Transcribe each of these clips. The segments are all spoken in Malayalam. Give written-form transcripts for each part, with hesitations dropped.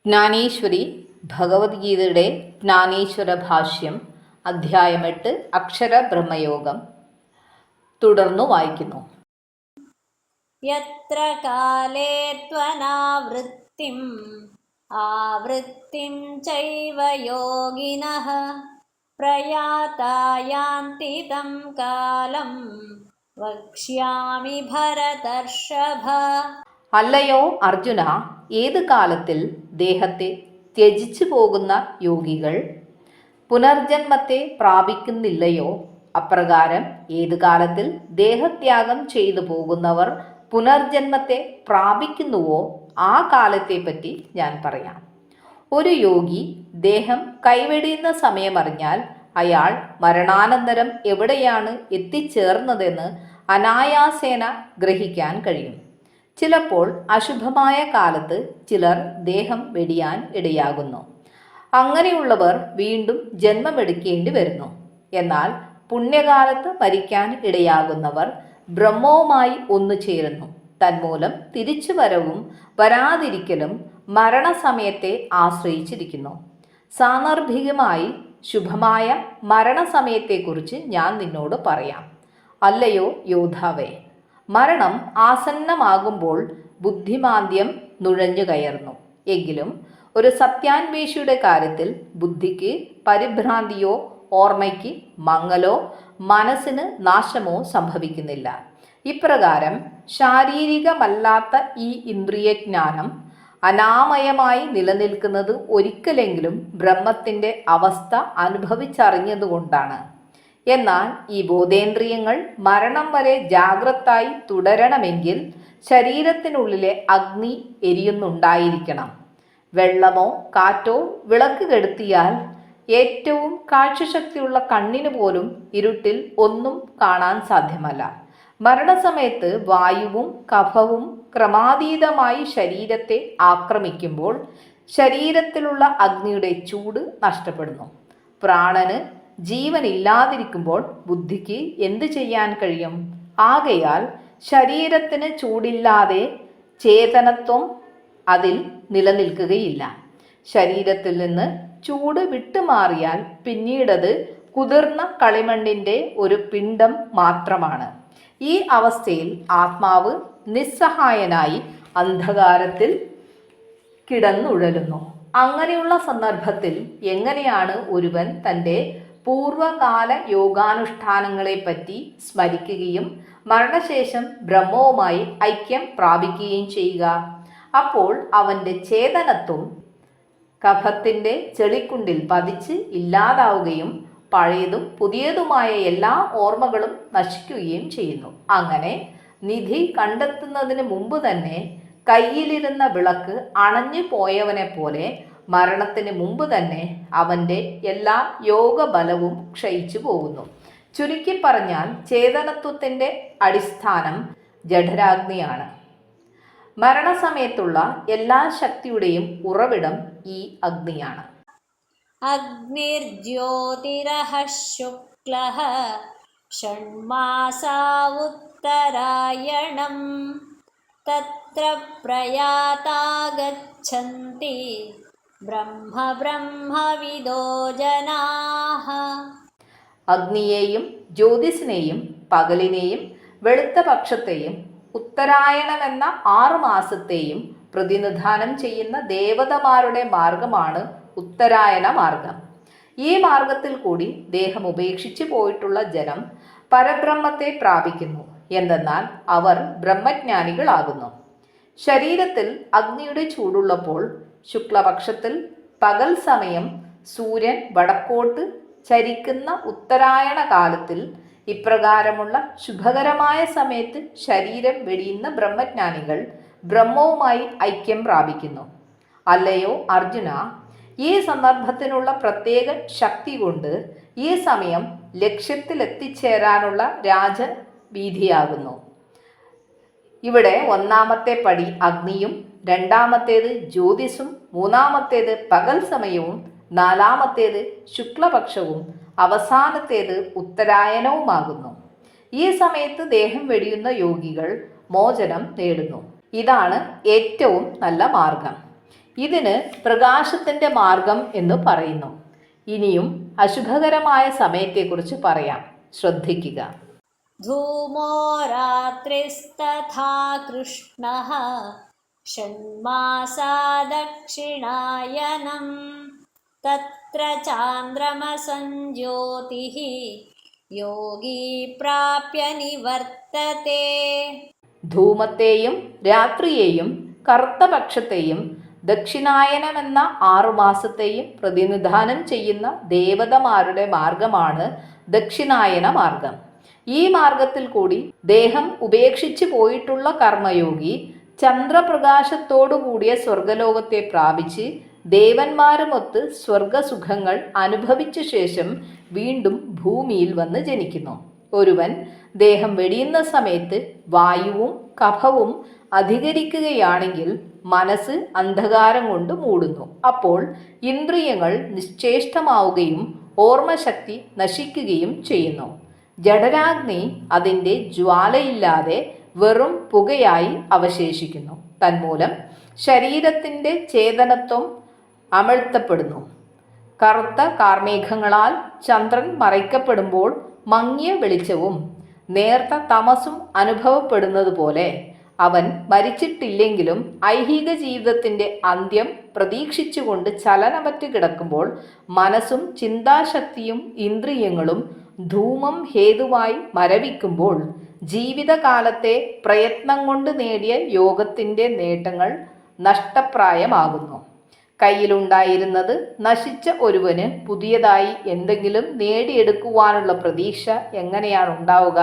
ജ്ഞാനേശ്വരി ഭഗവത്ഗീതയുടെ ജ്ഞാനേശ്വര ഭാഷ്യം അധ്യായം 8 അക്ഷര ബ്രഹ്മയോഗം തുടർന്നു വായിക്കുന്നു. യത്ര കാലേ ത്വനാവൃത്തിം ആവൃത്തിം ചൈവ യോഗിനഃ പ്രയാതാ യാന്തി തം കാലം വക്ഷ്യാമി ഭരതർഷഭ. അല്ലയോ അർജുന, ഏത് കാലത്തിൽ ദേഹത്തെ ത്യജിച്ചു പോകുന്ന യോഗികൾ പുനർജന്മത്തെ പ്രാപിക്കുന്നില്ലയോ, അപ്രകാരം ഏത് കാലത്തിൽ ദേഹത്യാഗം ചെയ്തു പോകുന്നവർ പുനർജന്മത്തെ പ്രാപിക്കുന്നുവോ ആ കാലത്തെപ്പറ്റി ഞാൻ പറയാം. ഒരു യോഗി ദേഹം കൈവെടിയുന്ന സമയമറിഞ്ഞാൽ അയാൾ മരണാനന്തരം എവിടെയാണ് എത്തിച്ചേർന്നതെന്ന് അനായാസേന ഗ്രഹിക്കാൻ കഴിയും. ചിലപ്പോൾ അശുഭമായ കാലത്ത് ചിലർ ദേഹം വെടിയാൻ ഇടയാകുന്നു. അങ്ങനെയുള്ളവർ വീണ്ടും ജന്മമെടുക്കേണ്ടി വരുന്നു. എന്നാൽ പുണ്യകാലത്ത് മരിക്കാൻ ഇടയാകുന്നവർ ബ്രഹ്മവുമായി ഒന്നുചേരുന്നു. തന്മൂലം തിരിച്ചുവരവും വരാതിരിക്കലും മരണസമയത്തെ ആശ്രയിച്ചിരിക്കുന്നു. സാന്ദർഭികമായി ശുഭമായ മരണസമയത്തെക്കുറിച്ച് ഞാൻ നിന്നോട് പറയാം. അല്ലയോ യോദ്ധാവേ, മരണം ആസന്നമാകുമ്പോൾ ബുദ്ധിമാന്ദ്യം നുഴഞ്ഞു കയറുന്നു. എങ്കിലും ഒരു സത്യാന്വേഷിയുടെ കാര്യത്തിൽ ബുദ്ധിക്ക് പരിഭ്രാന്തിയോ ഓർമ്മയ്ക്ക് മങ്ങലോ മനസ്സിന് നാശമോ സംഭവിക്കുന്നില്ല. ഇപ്രകാരം ശാരീരികമല്ലാത്ത ഈ ഇന്ദ്രിയജ്ഞാനം അനാമയമായി നിലനിൽക്കുന്നത് ഒരിക്കലെങ്കിലും ബ്രഹ്മത്തിൻ്റെ അവസ്ഥ അനുഭവിച്ചറിഞ്ഞതുകൊണ്ടാണ്. എന്നാൽ ഈ ബോധേന്ദ്രിയങ്ങൾ മരണം വരെ ജാഗ്രതായി തുടരണമെങ്കിൽ ശരീരത്തിനുള്ളിലെ അഗ്നി എരിയുന്നുണ്ടായിരിക്കണം. വെള്ളമോ കാറ്റോ വിളക്ക് കെടുത്തിയാൽ ഏറ്റവും കാഴ്ചശക്തിയുള്ള കണ്ണിന് പോലും ഇരുട്ടിൽ ഒന്നും കാണാൻ സാധ്യമല്ല. മരണസമയത്ത് വായുവും കഫവും ക്രമാതീതമായി ശരീരത്തെ ആക്രമിക്കുമ്പോൾ ശരീരത്തിലുള്ള അഗ്നിയുടെ ചൂട് നഷ്ടപ്പെടുന്നു. പ്രാണന് ജീവനില്ലാതിരിക്കുമ്പോൾ ബുദ്ധിക്ക് എന്തു ചെയ്യാൻ കഴിയും? ആകയാൽ ശരീരത്തിന് ചൂടില്ലാതെ ചേതനത്വം അതിൽ നിലനിൽക്കുകയില്ല. ശരീരത്തിൽ നിന്ന് ചൂട് വിട്ടുമാറിയാൽ പിന്നീടത് കുതിർന്ന കളിമണ്ണിൻ്റെ ഒരു പിണ്ഡം മാത്രമാണ്. ഈ അവസ്ഥയിൽ ആത്മാവ് നിസ്സഹായനായി അന്ധകാരത്തിൽ കിടന്നുഴലുന്നു. അങ്ങനെയുള്ള സന്ദർഭത്തിൽ എങ്ങനെയാണ് ഒരുവൻ തൻ്റെ പൂർവകാല യോഗാനുഷ്ഠാനങ്ങളെപ്പറ്റി സ്മരിക്കുകയും മരണശേഷം ബ്രഹ്മവുമായി ഐക്യം പ്രാപിക്കുകയും ചെയ്യുക? അപ്പോൾ അവൻ്റെ ചേതനത്വം കഫത്തിൻ്റെ ചെളിക്കുണ്ടിൽ പതിച്ച് ഇല്ലാതാവുകയും പഴയതും പുതിയതുമായ എല്ലാ ഓർമ്മകളും നശിക്കുകയും ചെയ്യുന്നു. അങ്ങനെ നിധി കണ്ടെത്തുന്നതിന് മുമ്പ് തന്നെ കയ്യിലിരുന്ന വിളക്ക് അണഞ്ഞു പോയവനെ പോലെ മരണത്തിന് മുമ്പ് തന്നെ അവൻ്റെ എല്ലാ യോഗബലവും ക്ഷയിച്ചു പോകുന്നു. ചുരുക്കി പറഞ്ഞാൽ ചേതനത്വത്തിൻ്റെ അടിസ്ഥാനം ജഠരാഗ്നിയാണ്. മരണസമയത്തുള്ള എല്ലാ ശക്തിയുടെയും ഉറവിടം ഈ അഗ്നിയാണ്. അഗ്നിർജ്യോതിരഃ ശുക്ലഃ ഷണ്മാസാ ഉത്തരായണം തത്ര പ്രയാതാ ഗച്ഛന്തി ബ്രഹ്മവിദോ ജനാഃ. അഗ്നിയെയും ജ്യോതിസിനെയും പകലിനെയും വെളുത്ത പക്ഷത്തെയും ഉത്തരായണമെന്ന 6 മാസത്തെയും പ്രതിനിധാനം ചെയ്യുന്ന ദേവതമാരുടെ മാർഗമാണ് ഉത്തരായന മാർഗം. ഈ മാർഗത്തിൽ കൂടി ദേഹം ഉപേക്ഷിച്ചു പോയിട്ടുള്ള ജനം പരബ്രഹ്മത്തെ പ്രാപിക്കുന്നു. എന്തെന്നാൽ അവർ ബ്രഹ്മജ്ഞാനികളാകുന്നു. ശരീരത്തിൽ അഗ്നിയുടെ ചൂടുള്ളപ്പോൾ ശുക്ലപക്ഷത്തിൽ പകൽ സമയം സൂര്യൻ വടക്കോട്ട് ചരിക്കുന്ന ഉത്തരായണ കാലത്തിൽ ഇപ്രകാരമുള്ള ശുഭകരമായ സമയത്ത് ശരീരം വെടിയുന്ന ബ്രഹ്മജ്ഞാനികൾ ബ്രഹ്മവുമായി ഐക്യം പ്രാപിക്കുന്നു. അല്ലയോ അർജുന, ഈ സന്ദർഭത്തിനുള്ള പ്രത്യേക ശക്തി കൊണ്ട് ഈ സമയം ലക്ഷ്യത്തിലെത്തിച്ചേരാനുള്ള രാജവീഥിയാകുന്നു. ഇവിടെ ഒന്നാമത്തെ പടി അഗ്നിയും, രണ്ടാമത്തേത് ജ്യോതിസും, മൂന്നാമത്തേത് പകൽ സമയവും, നാലാമത്തേത് ശുക്ലപക്ഷവും, അവസാനത്തേത് ഉത്തരായനവുമാകുന്നു. ഈ സമയത്ത് ദേഹം വെടിയുന്ന യോഗികൾ മോചനം നേടുന്നു. ഇതാണ് ഏറ്റവും നല്ല മാർഗം. ഇതിന് പ്രകാശത്തിൻ്റെ മാർഗം എന്ന് പറയുന്നു. ഇനിയും അശുഭകരമായ സമയത്തെക്കുറിച്ച് പറയാം, ശ്രദ്ധിക്കുക. ധൂമോ രാത്രിസ്തഥാ കൃഷ്ണഃ ഷണ്മാസാ ദക്ഷിണായനം തത്ര ചാന്ദ്രമസഃ ജ്യോതിഃ യോഗി പ്രാപ്യ നിവർത്തത്തെ. ധൂമത്തെയും രാത്രിയെയും കറുത്ത പക്ഷത്തെയും ദക്ഷിണായനമെന്ന 6 മാസത്തെയും പ്രതിനിധാനം ചെയ്യുന്ന ദേവതമാരുടെ മാർഗമാണ് ദക്ഷിണായന മാർഗം. ഈ മാർഗത്തിൽ കൂടി ദേഹം ഉപേക്ഷിച്ചു പോയിട്ടുള്ള കർമ്മയോഗി ചന്ദ്രപ്രകാശത്തോടുകൂടിയ സ്വർഗലോകത്തെ പ്രാപിച്ച് ദേവന്മാരുമൊത്ത് സ്വർഗസുഖങ്ങൾ അനുഭവിച്ച ശേഷം വീണ്ടും ഭൂമിയിൽ വന്ന് ജനിക്കുന്നു. ഒരുവൻ ദേഹം വെടിയുന്ന സമയത്ത് വായുവും കഫവും അധികരിക്കുകയാണെങ്കിൽ മനസ്സ് അന്ധകാരം കൊണ്ട് മൂടുന്നു. അപ്പോൾ ഇന്ദ്രിയങ്ങൾ നിശ്ചേഷ്ടമാവുകയും ഓർമ്മശക്തി നശിക്കുകയും ചെയ്യുന്നു. ജഠരാഗ്നി അതിൻ്റെ ജ്വാലയില്ലാതെ വെറും പുകയായി അവശേഷിക്കുന്നു. തന്മൂലം ശരീരത്തിൻ്റെ ചേതനത്വം അമഴ്ത്തപ്പെടുന്നു. കറുത്ത കാർമേഘങ്ങളാൽ ചന്ദ്രൻ മറയ്ക്കപ്പെടുമ്പോൾ മങ്ങിയ വെളിച്ചവും നേർത്ത തമസും അനുഭവപ്പെടുന്നത് പോലെ അവൻ മരിച്ചിട്ടില്ലെങ്കിലും ഐഹിക ജീവിതത്തിൻ്റെ അന്ത്യം പ്രതീക്ഷിച്ചുകൊണ്ട് ചലനമറ്റ് കിടക്കുമ്പോൾ മനസ്സും ചിന്താശക്തിയും ഇന്ദ്രിയങ്ങളും ധൂമം ഹേതുവായി മരവിക്കുമ്പോൾ ജീവിതകാലത്തെ പ്രയത്നം കൊണ്ട് നേടിയ യോഗത്തിൻ്റെ നേട്ടങ്ങൾ നഷ്ടപ്രായമാകുന്നു. കയ്യിലുണ്ടായിരുന്നത് നശിച്ച ഒരുവന് പുതിയതായി എന്തെങ്കിലും നേടിയെടുക്കുവാനുള്ള പ്രതീക്ഷ എങ്ങനെയാണ് ഉണ്ടാവുക?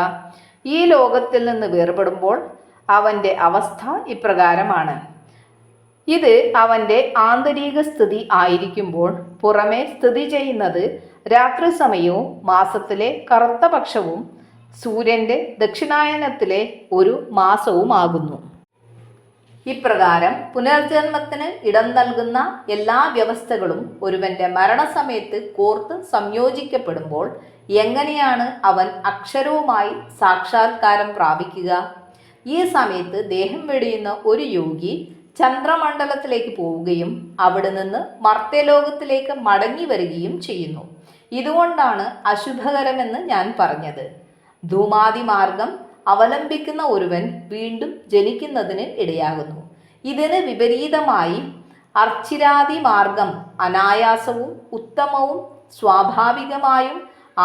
ഈ ലോകത്തിൽ നിന്ന് വേർപെടുമ്പോൾ അവൻ്റെ അവസ്ഥ ഇപ്രകാരമാണ്. ഇത് അവൻ്റെ ആന്തരിക സ്ഥിതി ആയിരിക്കുമ്പോൾ പുറമെ സ്ഥിതി ചെയ്യുന്നത് രാത്രി സമയവും മാസത്തിലെ കറുത്ത പക്ഷവും സൂര്യൻ്റെ ദക്ഷിണായനത്തിലെ ഒരു മാസവുമാകുന്നു. ഇപ്രകാരം പുനർജന്മത്തിന് ഇടം നൽകുന്ന എല്ലാ വ്യവസ്ഥകളും ഒരുവന്റെ മരണസമയത്ത് കോർത്ത് സംയോജിക്കപ്പെടുമ്പോൾ എങ്ങനെയാണ് അവൻ അക്ഷരവുമായി സാക്ഷാത്കാരം പ്രാപിക്കുക? ഈ സമയത്ത് ദേഹം വെടിയുന്ന ഒരു യോഗി ചന്ദ്രമണ്ഡലത്തിലേക്ക് പോവുകയും അവിടെ നിന്ന് മർത്യലോകത്തിലേക്ക് മടങ്ങി വരികയും ചെയ്യുന്നു. ഇതുകൊണ്ടാണ് അശുഭകരമെന്ന് ഞാൻ പറഞ്ഞത്. ധൂമാദി മാർഗം അവലംബിക്കുന്ന ഒരുവൻ വീണ്ടും ജനിക്കുന്നതിന് ഇടയാകുന്നു. ഇതിന് വിപരീതമായി അർച്ചിരാദി മാർഗം അനായാസവും ഉത്തമവും സ്വാഭാവികമായും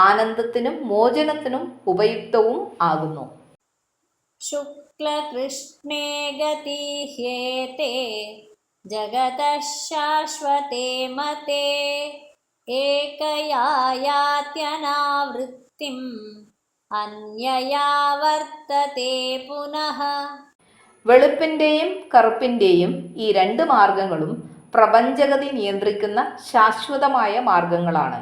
ആനന്ദത്തിനും മോചനത്തിനും ഉപയുക്തവും ആകുന്നു. ശുക്ലകൃഷ്ണേ ഗതിഹ്യേതേ ജഗതഃ ശാശ്വതേ മതേ ഏകയാ യാത്യനാവൃത്തിം അന്യയാ വർത്തതേ പുനഃ. വെളുപ്പിൻ്റെയും കറുപ്പിൻ്റെയും ഈ 2 മാർഗങ്ങളും പ്രപഞ്ചഗതി നിയന്ത്രിക്കുന്ന ശാശ്വതമായ മാർഗങ്ങളാണ്.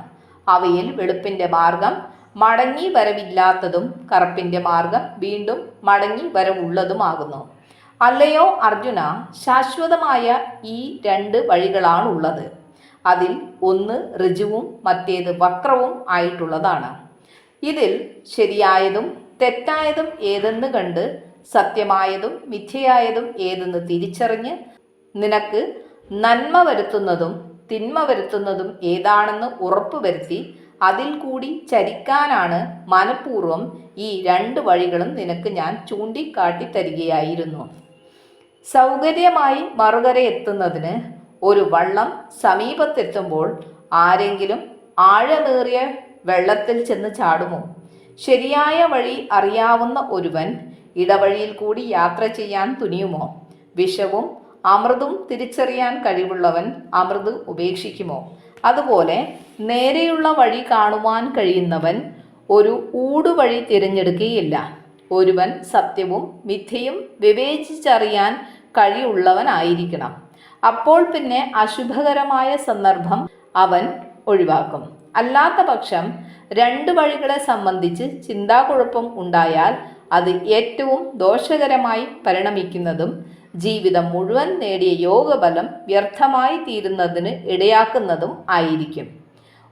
അവയിൽ വെളുപ്പിൻ്റെ മാർഗം മടങ്ങി വരവില്ലാത്തതും കറുപ്പിൻ്റെ മാർഗം വീണ്ടും മടങ്ങി വരവുള്ളതുമാകുന്നു. അല്ലയോ അർജുന, ശാശ്വതമായ ഈ 2 വഴികളാണുള്ളത്. അതിൽ ഒന്ന് ഋജുവും മറ്റേത് വക്രവും ആയിട്ടുള്ളതാണ്. ഇതിൽ ശരിയായതും തെറ്റായതും ഏതെന്ന് കണ്ട് സത്യമായതും മിഥ്യയായതും ഏതെന്ന് തിരിച്ചറിഞ്ഞ് നിനക്ക് നന്മ വരുത്തുന്നതും തിന്മ വരുത്തുന്നതും ഏതാണെന്ന് ഉറപ്പുവരുത്തി അതിൽ കൂടി ചരിക്കാനാണ് മനഃപൂർവ്വം ഈ 2 വഴികളും നിനക്ക് ഞാൻ ചൂണ്ടിക്കാട്ടി തരികയായിരുന്നു. സൗകര്യമായി മറുകര എത്തുന്നതിന് ഒരു വള്ളം സമീപത്തെത്തുമ്പോൾ ആരെങ്കിലും ആഴമേറിയ വെള്ളത്തിൽ ചെന്ന് ചാടുമോ? ശരിയായ വഴി അറിയാവുന്ന ഒരുവൻ ഇടവഴിയിൽ കൂടി യാത്ര ചെയ്യാൻ തുനിയുമോ? വിഷവും അമൃതും തിരിച്ചറിയാൻ കഴിവുള്ളവൻ അമൃത് ഉപേക്ഷിക്കുമോ? അതുപോലെ നേരെയുള്ള വഴി കാണുവാൻ കഴിയുന്നവൻ ഒരു ഊടുവഴി തിരഞ്ഞെടുക്കുകയില്ല. ഒരുവൻ സത്യവും മിഥ്യയും വിവേചിച്ചറിയാൻ കഴിവുള്ളവനായിരിക്കണം. അപ്പോൾ പിന്നെ അശുഭകരമായ സന്ദർഭം അവൻ ഒഴിവാക്കും. അല്ലാത്ത പക്ഷം 2 വഴികളെ സംബന്ധിച്ച് ചിന്താകുഴപ്പം ഉണ്ടായാൽ അത് ഏറ്റവും ദോഷകരമായി പരിണമിക്കുന്നതും ജീവിതം മുഴുവൻ നേടിയ യോഗബലം വ്യർത്ഥമായി തീരുന്നതിന് ഇടയാക്കുന്നതും ആയിരിക്കും.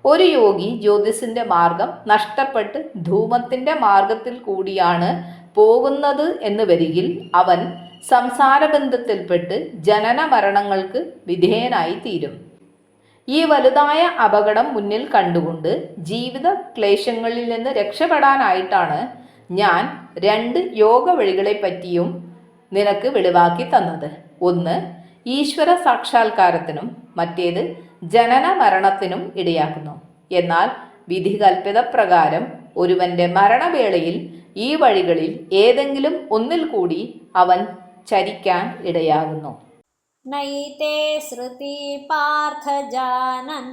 ഒരു യോഗി ജ്യോതിസിൻ്റെ മാർഗം നഷ്ടപ്പെട്ട് ധൂമത്തിൻ്റെ മാർഗത്തിൽ കൂടിയാണ് പോകുന്നത് എന്ന് വരികിൽ അവൻ സംസാരബന്ധത്തിൽപ്പെട്ട് ജനന മരണങ്ങൾക്ക് വിധേയനായി തീരും. ഈ വലുതായ അപകടം മുന്നിൽ കണ്ടുകൊണ്ട് ജീവിത ക്ലേശങ്ങളിൽ നിന്ന് രക്ഷപ്പെടാനായിട്ടാണ് ഞാൻ 2 യോഗ വഴികളെപ്പറ്റിയും നിനക്ക് വെളിവാക്കി തന്നത്. ഒന്ന് ഈശ്വര സാക്ഷാത്കാരത്തിനും മറ്റേത് ജനന മരണത്തിനും ഇടയാക്കുന്നു. എന്നാൽ വിധികൽപ്പിത പ്രകാരം ഒരുവന്റെ മരണവേളയിൽ ഈ വഴികളിൽ ഏതെങ്കിലും ഒന്നിൽ കൂടി അവൻ ചരിക്കാൻ ഇടയാകുന്നു. നൈതേ ശ്രുതി പാർത്ഥ ജാനൻ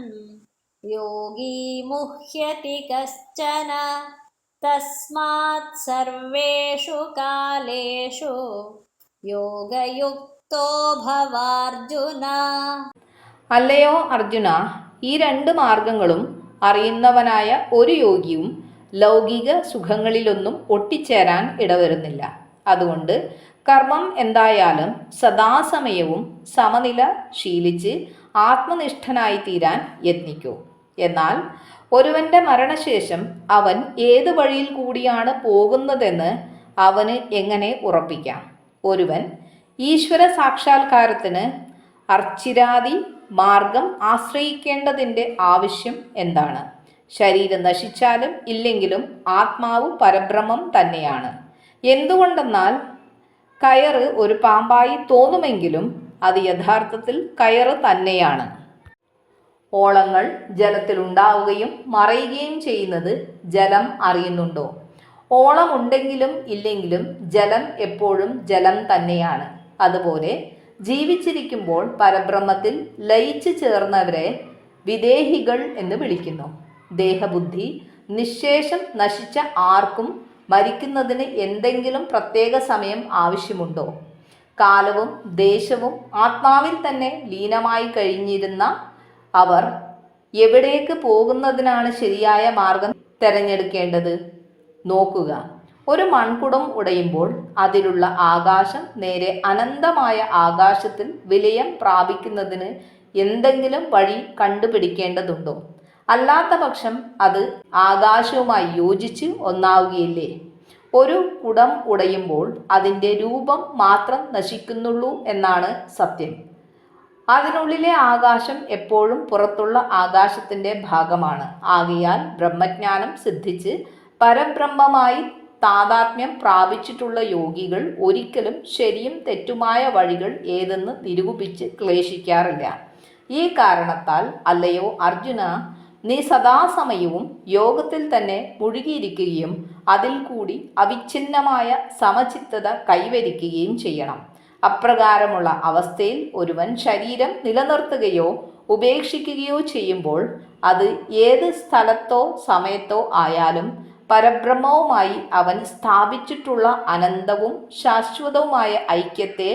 യോഗി മുഹ്യതി കശ്ചന തസ്മാത് സർവേഷു കാലേഷു യോഗയുക്തോ ഭവാർജുന. അല്ലയോ അർജുന, ഈ 2 മാർഗങ്ങളും അറിയുന്നവനായ ഒരു യോഗിയും ലൗകിക സുഖങ്ങളിലൊന്നും ഒട്ടിച്ചേരാൻ ഇടവരുന്നില്ല. അതുകൊണ്ട് കർമ്മം എന്തായാലും സദാസമയവും സമനില ശീലിച്ച് ആത്മനിഷ്ഠനായി തീരാൻ യത്നിക്കൂ. എന്നാൽ ഒരുവന്റെ മരണശേഷം അവൻ ഏത് വഴിയിൽ കൂടിയാണ് പോകുന്നതെന്ന് അവന് എങ്ങനെ ഉറപ്പിക്കാം? ഒരുവൻ ഈശ്വര സാക്ഷാത്കാരത്തിന് അർച്ചിരാദി മാർഗം ആശ്രയിക്കേണ്ടതിൻ്റെ ആവശ്യം എന്താണ്? ശരീരം നശിച്ചാലും ഇല്ലെങ്കിലും ആത്മാവ് പരബ്രഹ്മം തന്നെയാണ്. എന്തുകൊണ്ടെന്നാൽ കയറ് ഒരു പാമ്പായി തോന്നുമെങ്കിലും അത് യഥാർത്ഥത്തിൽ കയറ് തന്നെയാണ്. ഓളങ്ങൾ ജലത്തിൽ ഉണ്ടാവുകയും മറയുകയും ചെയ്യുന്നത് ജലം അറിയുന്നുണ്ടോ? ഓളമുണ്ടെങ്കിലും ഇല്ലെങ്കിലും ജലം എപ്പോഴും ജലം തന്നെയാണ്. അതുപോലെ ജീവിച്ചിരിക്കുമ്പോൾ പരബ്രഹ്മത്തിൽ ലയിച്ചു ചേർന്നവരെ വിദേഹികൾ എന്ന് വിളിക്കുന്നു. ദേഹബുദ്ധി നിശേഷം നശിച്ച ആർക്കും മരിക്കുന്നതിന് എന്തെങ്കിലും പ്രത്യേക സമയം ആവശ്യമുണ്ടോ? കാലവും ദേശവും ആത്മാവിൽ തന്നെ ലീനമായി കഴിഞ്ഞിരുന്ന അവർ എവിടേക്ക് പോകുന്നതിനാണ് ശരിയായ മാർഗം തിരഞ്ഞെടുക്കേണ്ടത്? നോക്കുക, ഒരു മൺകുടം ഉടയുമ്പോൾ അതിലുള്ള ആകാശം നേരെ അനന്തമായ ആകാശത്തിൽ വിലയം പ്രാപിക്കുന്നതിന് എന്തെങ്കിലും വഴി കണ്ടുപിടിക്കേണ്ടതുണ്ടോ? അല്ലാത്ത പക്ഷം അത് ആകാശവുമായി യോജിച്ച് ഒന്നാവുകയില്ലേ? ഒരു കുടം ഉടയുമ്പോൾ അതിൻ്റെ രൂപം മാത്രം നശിക്കുന്നുള്ളൂ എന്നാണ് സത്യം. അതിനുള്ളിലെ ആകാശം എപ്പോഴും പുറത്തുള്ള ആകാശത്തിൻ്റെ ഭാഗമാണ്. ആകയാൽ ബ്രഹ്മജ്ഞാനം സിദ്ധിച്ച് പരബ്രഹ്മമായി താതാത്മ്യം പ്രാപിച്ചിട്ടുള്ള യോഗികൾ ഒരിക്കലും ശരിയും തെറ്റുമായ വഴികൾ ഏതെന്ന് നിരൂപിച്ച് ക്ലേശിക്കാറില്ല. ഈ കാരണത്താൽ അല്ലയോ അർജുന, നീ സദാസമയവും യോഗത്തിൽ തന്നെ മുഴുകിയിരിക്കുകയും അതിൽ കൂടി അവിഛിന്നമായ സമചിത്തത കൈവരിക്കുകയും ചെയ്യണം. അപ്രകാരമുള്ള അവസ്ഥയിൽ ഒരുവൻ ശരീരം നിലനിർത്തുകയോ ഉപേക്ഷിക്കുകയോ ചെയ്യുമ്പോൾ അത് ഏത് സ്ഥലത്തോ സമയത്തോ ആയാലും പരബ്രഹ്മവുമായി അവൻ സ്ഥാപിച്ചിട്ടുള്ള അനന്തവും ശാശ്വതവുമായ ഐക്യത്തെ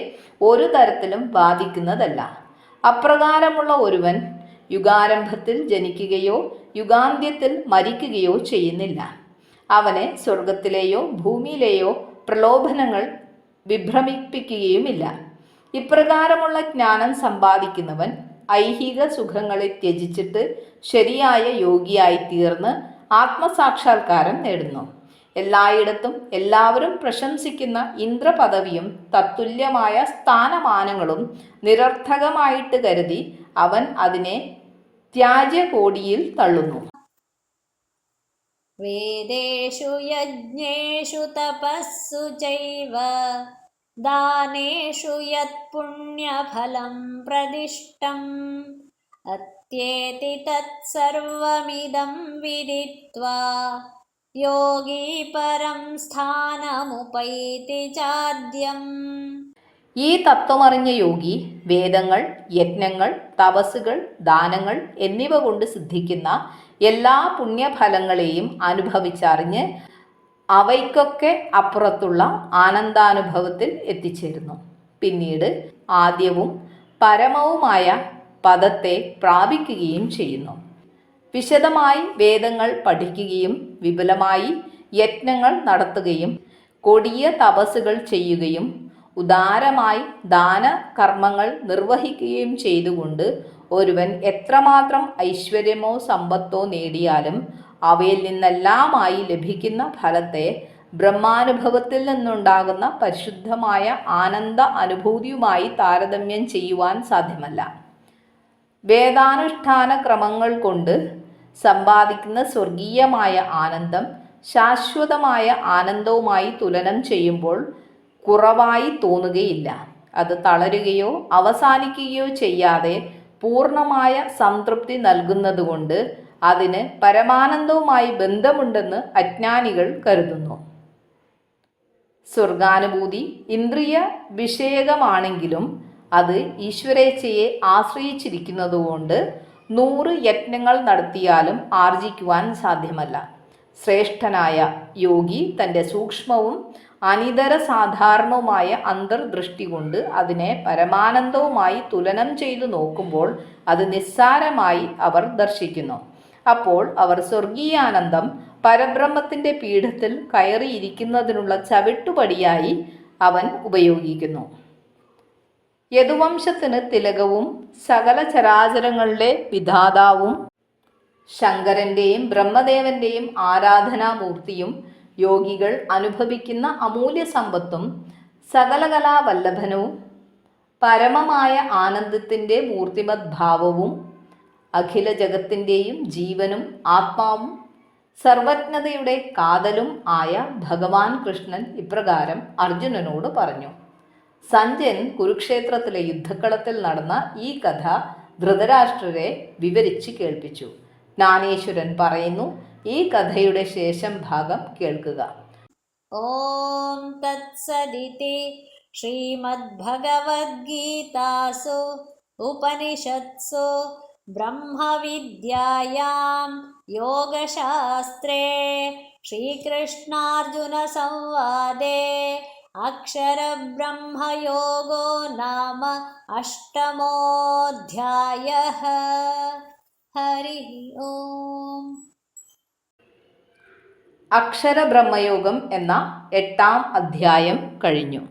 ഒരു തരത്തിലും ബാധിക്കുന്നതല്ല. അപ്രകാരമുള്ള ഒരുവൻ യുഗാരംഭത്തിൽ ജനിക്കുകയോ യുഗാന്ത്യത്തിൽ മരിക്കുകയോ ചെയ്യുന്നില്ല. അവനെ സ്വർഗത്തിലെയോ ഭൂമിയിലെയോ പ്രലോഭനങ്ങൾ വിഭ്രമിപ്പിക്കുകയുമില്ല. ഇപ്രകാരമുള്ള ജ്ഞാനം സമ്പാദിക്കുന്നവൻ ഐഹിക സുഖങ്ങളെ ത്യജിച്ചിട്ട് ശരിയായ യോഗിയായി തീർന്ന് ആത്മസാക്ഷാത്കാരം നേടുന്നു. എല്ലായിടത്തും എല്ലാവരും പ്രശംസിക്കുന്ന ഇന്ദ്രപദവിയും തത്തുല്യമായ സ്ഥാനമാനങ്ങളും നിരർത്ഥകമായിട്ട് കരുതി അവൻ അതിനെ ത്യാജ്യകോടിയിൽ തള്ളുന്നു. വേദേഷു യജ്ഞേഷു തപസ്സു ചൈവ ദാനേഷു യത് പുണ്യഫലം പ്രതിഷ്ഠം അത്യേതി തത്സർവമിദം വിദിത്വാ യോഗി പരം സ്ഥാനമുപൈതി ചാദ്യം. ഈ തത്വമറിഞ്ഞ യോഗി വേദങ്ങൾ, യജ്ഞങ്ങൾ, തപസ്സുകൾ, ദാനങ്ങൾ എന്നിവ കൊണ്ട് സിദ്ധിക്കുന്ന എല്ലാ പുണ്യഫലങ്ങളെയും അനുഭവിച്ചറിഞ്ഞ് അവയ്ക്കൊക്കെ അപ്പുറത്തുള്ള ആനന്ദാനുഭവത്തിൽ എത്തിച്ചേരുന്നു. പിന്നീട് ആദ്യവും പരമവുമായ പദത്തെ പ്രാപിക്കുകയും ചെയ്യുന്നു. വിശദമായി വേദങ്ങൾ പഠിക്കുകയും വിപുലമായി യജ്ഞങ്ങൾ നടത്തുകയും കൊടിയ തപസ്സുകൾ ചെയ്യുകയും ഉദാരമായി ദാന കർമ്മങ്ങൾ നിർവഹിക്കുകയും ചെയ്തുകൊണ്ട് ഒരുവൻ എത്രമാത്രം ഐശ്വര്യമോ സമ്പത്തോ നേടിയാലും അവയിൽ നിന്നെല്ലാമായി ലഭിക്കുന്ന ഫലത്തെ ബ്രഹ്മാനുഭവത്തിൽ നിന്നുണ്ടാകുന്ന പരിശുദ്ധമായ ആനന്ദ അനുഭൂതിയുമായി താരതമ്യം ചെയ്യുവാൻ സാധ്യമല്ല. വേദാനുഷ്ഠാന ക്രമങ്ങൾ കൊണ്ട് സമ്പാദിക്കുന്ന സ്വർഗീയമായ ആനന്ദം ശാശ്വതമായ ആനന്ദവുമായി തുലനം ചെയ്യുമ്പോൾ കുറവായി തോന്നുകയില്ല. അത് തളരുകയോ അവസാനിക്കുകയോ ചെയ്യാതെ പൂർണ്ണമായ സംതൃപ്തി നൽകുന്നതുകൊണ്ട് അതിന് പരമാനന്ദവുമായി ബന്ധമുണ്ടെന്ന് അജ്ഞാനികൾ കരുതുന്നു. സ്വർഗാനുഭൂതി ഇന്ദ്രിയ വിഷയകമാണെങ്കിലും അത് ഈശ്വരേച്ഛയെ ആശ്രയിച്ചിരിക്കുന്നതുകൊണ്ട് 100 യത്നങ്ങൾ നടത്തിയാലും ആർജിക്കുവാൻ സാധ്യമല്ല. ശ്രേഷ്ഠനായ യോഗി തൻ്റെ സൂക്ഷ്മവും അനിതര സാധാരണവുമായ അന്തർദൃഷ്ടി കൊണ്ട് അതിനെ പരമാനന്ദവുമായി തുലനം ചെയ്തു നോക്കുമ്പോൾ അത് നിസ്സാരമായി അവർ ദർശിക്കുന്നു. അപ്പോൾ അവർ സ്വർഗീയാനന്ദം പരബ്രഹ്മത്തിൻ്റെ പീഠത്തിൽ കയറിയിരിക്കുന്നതിനുള്ള ചവിട്ടുപടിയായി അവൻ ഉപയോഗിക്കുന്നു. യദുവംശത്തിന് തിലകവും സകല ചരാചരങ്ങളുടെ വിധാതാവും ശങ്കരൻ്റെയും ബ്രഹ്മദേവൻ്റെയും ആരാധനാമൂർത്തിയും യോഗികൾ അനുഭവിക്കുന്ന അമൂല്യ സമ്പത്തും സകലകലാവല്ലഭനും പരമമായ ആനന്ദത്തിൻ്റെ മൂർത്തിമത് ഭാവവും അഖില ജഗത്തിൻ്റെയും ജീവനും ആത്മാവും സർവജ്ഞതയുടെ കാതലും ആയ ഭഗവാൻ കൃഷ്ണൻ ഇപ്രകാരം അർജുനനോട് പറഞ്ഞു. സഞ്ജയൻ കുരുക്ഷേത്രത്തിലെ യുദ്ധക്കളത്തിൽ നടന്ന ഈ കഥ ധൃതരാഷ്ട്രരെ വിവരിച്ച് കേൾപ്പിച്ചു. ജ്ഞാനേശ്വരൻ പറയുന്നു, ഈ കഥയുടെ ശേഷം ഭാഗം കേൾക്കുക. ഓം തത്സദിതി ശ്രീമദ്ഭഗവദ്ഗീതാസു ഉപനിഷത്സു ബ്രഹ്മവിദ്യായാം യോഗശാസ്ത്രേ ശ്രീകൃഷ്ണാർജുന സംവാദേ അക്ഷരബ്രഹ്മയോഗോ നാമ അഷ്ടമോऽധ്യായഃ. ഹരി ഓം. അക്ഷരബ്രഹ്മയോഗം എന്ന 8ാം അധ്യായം കഴിഞ്ഞു.